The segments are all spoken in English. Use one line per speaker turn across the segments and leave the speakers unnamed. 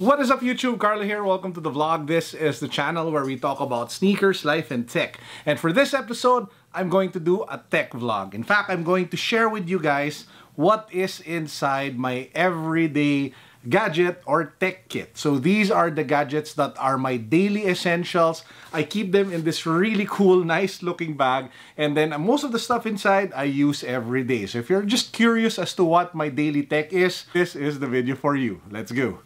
What is up YouTube? Carlo here. Welcome to the vlog. This is the channel where we talk about sneakers, life, and tech. And for this episode, I'm going to do a tech vlog. In fact, I'm going to share with you guys what is inside my everyday gadget or tech kit. So these are the gadgets that are my daily essentials. I keep them in this really cool, nice looking bag. And then most of the stuff inside I use every day. So if you're just curious as to what my daily tech is, this is the video for you. Let's go.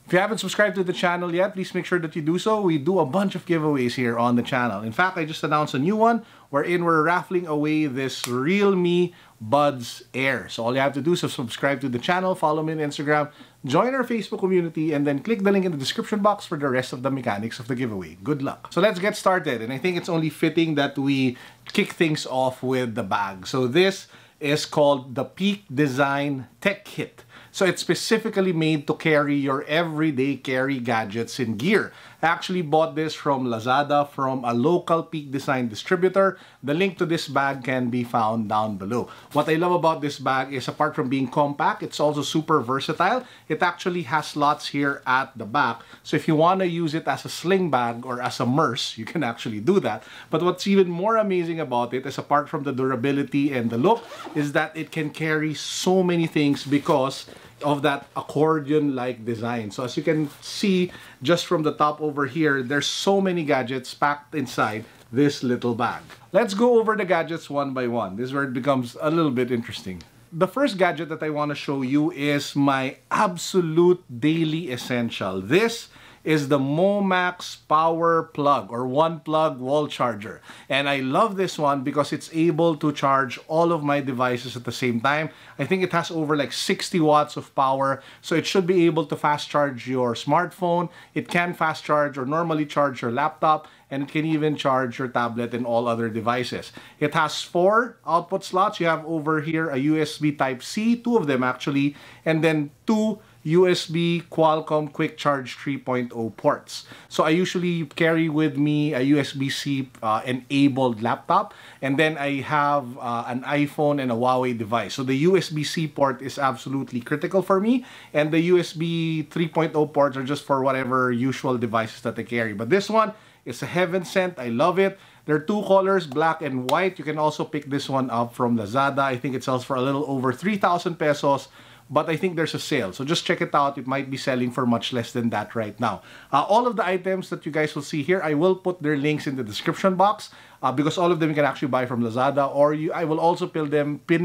If you haven't subscribed to the channel yet, please make sure that you do so. We do a bunch of giveaways here on the channel. In fact, I just announced a new one wherein we're raffling away this Realme Buds Air. So all you have to do is subscribe to the channel, follow me on Instagram, join our Facebook community, and then click the link in the description box for the rest of the mechanics of the giveaway. Good luck. So let's get started. And I think it's only fitting that we kick things off with the bag. So this is called the Peak Design Tech Kit. So it's specifically made to carry your everyday carry gadgets and gear. I actually bought this from Lazada from a local Peak Design distributor. The link to this bag can be found down below. What I love about this bag is apart from being compact, it's also super versatile. It actually has slots here at the back. So if you want to use it as a sling bag or as a purse, you can actually do that. But what's even more amazing about it is apart from the durability and the look is that it can carry so many things because of that accordion-like design. So as you can see just from the top over here, there's so many gadgets packed inside this little bag. Let's go over the gadgets one by one. This is where it becomes a little bit interesting. The first gadget that I want to show you is my absolute daily essential. This is the Momax power plug or OnePlug wall charger. And I love this one because it's able to charge all of my devices at the same time. I think it has over like 60 watts of power. So it should be able to fast charge your smartphone. It can fast charge or normally charge your laptop. And it can even charge your tablet and all other devices. It has 4 output slots. You have over here a USB Type-C, 2 of them actually, and then 2 USB Qualcomm Quick Charge 3.0 ports. So I usually carry with me a USB-C enabled laptop, and then I have an iPhone and a Huawei device. So the USB-C port is absolutely critical for me, and the USB 3.0 ports are just for whatever usual devices that I carry. But this one is a heaven sent. I love it. There are 2 colors, black and white. You can also pick this one up from Lazada. I think it sells for a little over 3,000 pesos. But I think there's a sale. So just check it out. It might be selling for much less than that right now. All of the items that you guys will see here, I will put their links in the description box because all of them you can actually buy from Lazada, or I will also pin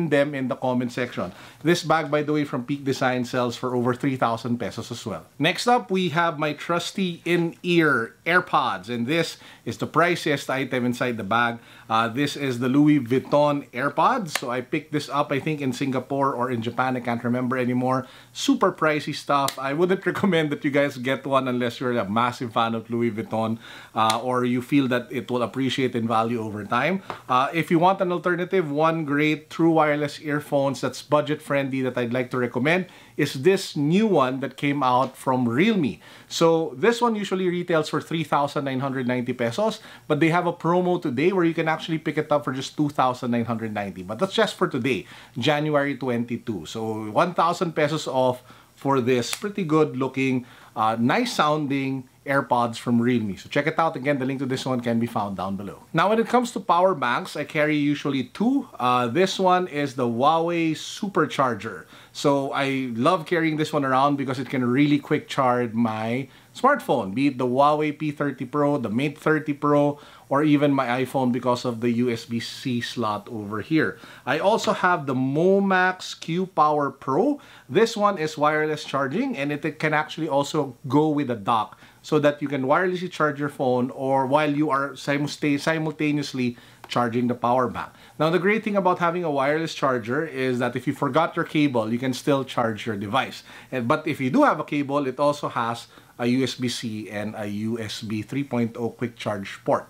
them in the comment section. This bag, by the way, from Peak Design sells for over 3,000 pesos as well. Next up, we have my trusty in-ear AirPods, and this is the priciest item inside the bag. This is the Louis Vuitton AirPods. So I picked this up, I think, in Singapore or in Japan. I can't remember anymore. Super pricey stuff. I wouldn't recommend that you guys get one unless you're a massive fan of Louis Vuitton or you feel that it will appreciate in value over time. If you want an alternative, one great true wireless earphones that's budget friendly that I'd like to recommend is this new one that came out from Realme. So this one usually retails for 3,990 pesos, but they have a promo today where you can actually pick it up for just 2,990. But that's just for today, January 22. So 1,000 pesos off for this pretty good looking, nice sounding AirPods from Realme. So check it out. Again, the link to this one can be found down below. Now, when it comes to power banks, I carry usually 2. This one is the Huawei Supercharger. So I love carrying this one around because it can really quick charge my smartphone, be it the Huawei P30 Pro, the Mate 30 Pro, or even my iPhone because of the USB-C slot over here. I also have the Momax Q Power Pro. This one is wireless charging, and it can actually also go with a dock so that you can wirelessly charge your phone or while you are simultaneously charging the power bank. Now, the great thing about having a wireless charger is that if you forgot your cable, you can still charge your device. But if you do have a cable, it also has a USB-C and a USB 3.0 quick charge port.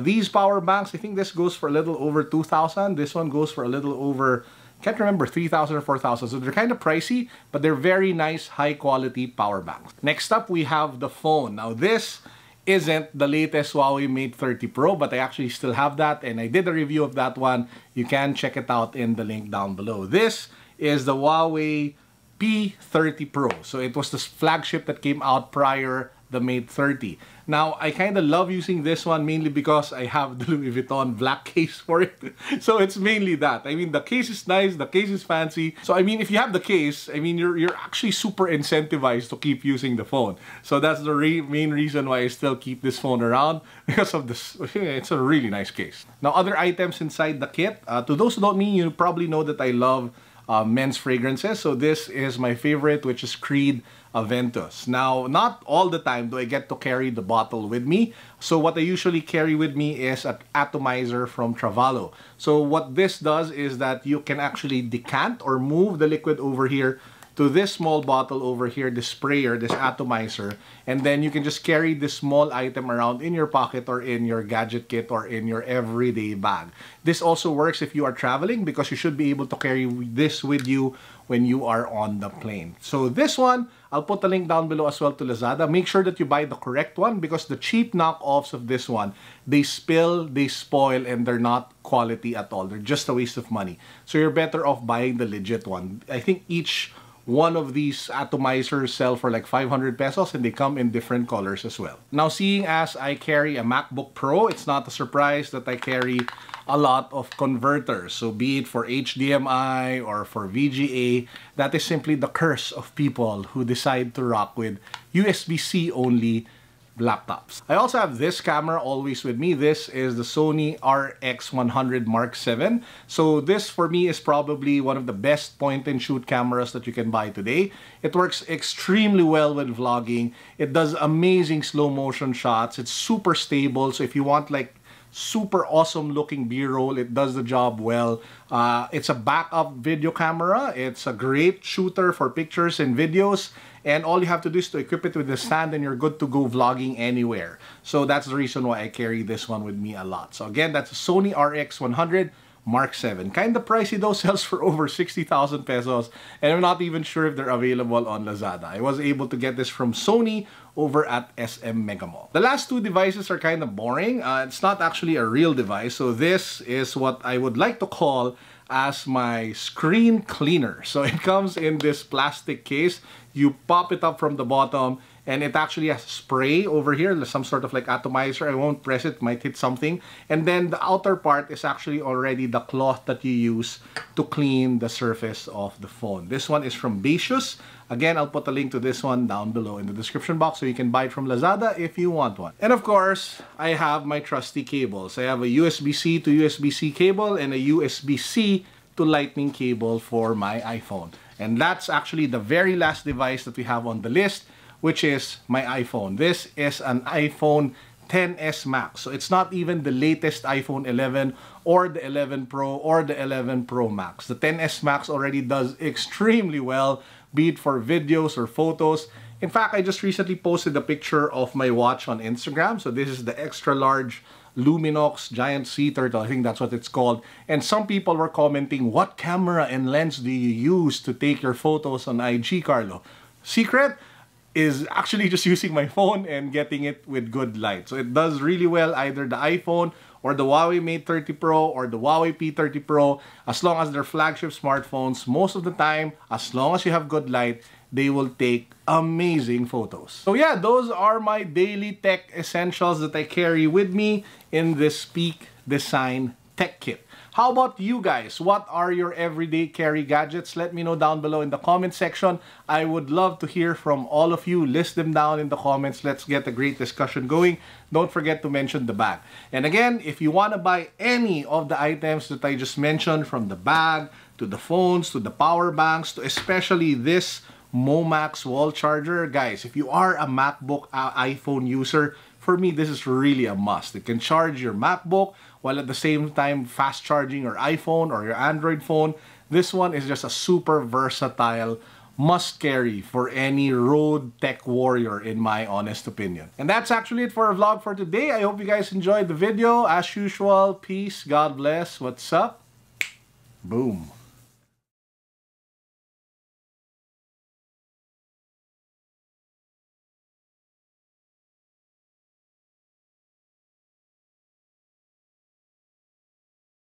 These power banks, I think this goes for a little over 2,000. This one goes for a little over, can't remember, 3,000 or 4,000. So they're kind of pricey, but they're very nice, high quality power banks. Next up, we have the phone. Now this isn't the latest Huawei Mate 30 Pro, but I actually still have that, and I did a review of that one. You can check it out in the link down below. This is the Huawei P30 Pro. So it was the flagship that came out prior the Mate 30. Now, I kind of love using this one mainly because I have the Louis Vuitton black case for it. So it's mainly that. I mean, the case is nice, the case is fancy. So I mean, if you have the case, I mean, you're actually super incentivized to keep using the phone. So that's the main reason why I still keep this phone around, because of this. It's a really nice case. Now, other items inside the kit. To those who don't know me, you probably know that I love men's fragrances. So this is my favorite, which is Creed Aventus. Now, not all the time do I get to carry the bottle with me. So what I usually carry with me is an atomizer from Travalo. So what this does is that you can actually decant or move the liquid over here to this small bottle over here, this sprayer, this atomizer, and then you can just carry this small item around in your pocket or in your gadget kit or in your everyday bag. This also works if you are traveling, because you should be able to carry this with you when you are on the plane. So this one, I'll put a link down below as well to Lazada. Make sure that you buy the correct one, because the cheap knockoffs of this one, they spill, they spoil, and they're not quality at all. They're just a waste of money. So you're better off buying the legit one. I think each one of these atomizers sell for like 500 pesos, and they come in different colors as well. Now, seeing as I carry a MacBook Pro, it's not a surprise that I carry a lot of converters. So be it for HDMI or for VGA, that is simply the curse of people who decide to rock with USB-C only laptops. I also have this camera always with me. This is the Sony RX 100 Mark VII. So this for me is probably one of the best point-and-shoot cameras that you can buy today. It works extremely well with vlogging. It does amazing slow motion shots. It's super stable. So if you want like super awesome looking B-roll, it does the job well. It's a backup video camera. It's a great shooter for pictures and videos, and all you have to do is to equip it with the stand and you're good to go vlogging anywhere. So that's the reason why I carry this one with me a lot. So again, that's a Sony RX 100 Mark VII. Kind of pricey though, sells for over 60,000 pesos, and I'm not even sure if they're available on Lazada. I was able to get this from Sony over at SM Mega Mall. The last two devices are kind of boring. It's not actually a real device. So this is what I would like to call as my screen cleaner. So it comes in this plastic case. You pop it up from the bottom, and it actually has spray over here, some sort of like atomizer. I won't press it, might hit something. And then the outer part is actually already the cloth that you use to clean the surface of the phone. This one is from Bacious. Again, I'll put a link to this one down below in the description box, so you can buy it from Lazada if you want one. And of course, I have my trusty cables. I have a USB-C to USB-C cable and a USB-C to Lightning cable for my iPhone. And that's actually the very last device that we have on the list, which is my iPhone. This is an iPhone XS Max. So it's not even the latest iPhone 11 or the 11 Pro or the 11 Pro Max. The XS Max already does extremely well, be it for videos or photos. In fact, I just recently posted a picture of my watch on Instagram. So this is the extra large Luminox Giant Sea Turtle. I think that's what it's called. And some people were commenting, what camera and lens do you use to take your photos on IG, Carlo? Secret is actually just using my phone and getting it with good light. So it does really well, either the iPhone or the Huawei Mate 30 Pro or the Huawei P30 Pro. As long as they're flagship smartphones, most of the time, as long as you have good light, they will take amazing photos. So yeah, those are my daily tech essentials that I carry with me in this Peak Design Tech Kit. How about you guys? What are your everyday carry gadgets? Let me know down below in the comment section. I would love to hear from all of you. List them down in the comments. Let's get a great discussion going. Don't forget to mention the bag. And again, if you want to buy any of the items that I just mentioned, from the bag to the phones to the power banks to especially this Momax wall charger, guys, if you are a MacBook iPhone user, for me, this is really a must. It can charge your MacBook while at the same time fast charging your iPhone or your Android phone. This one is just a super versatile must carry for any road tech warrior, in my honest opinion. And that's actually it for our vlog for today. I hope you guys enjoyed the video. As usual, peace, God bless. What's up? Boom.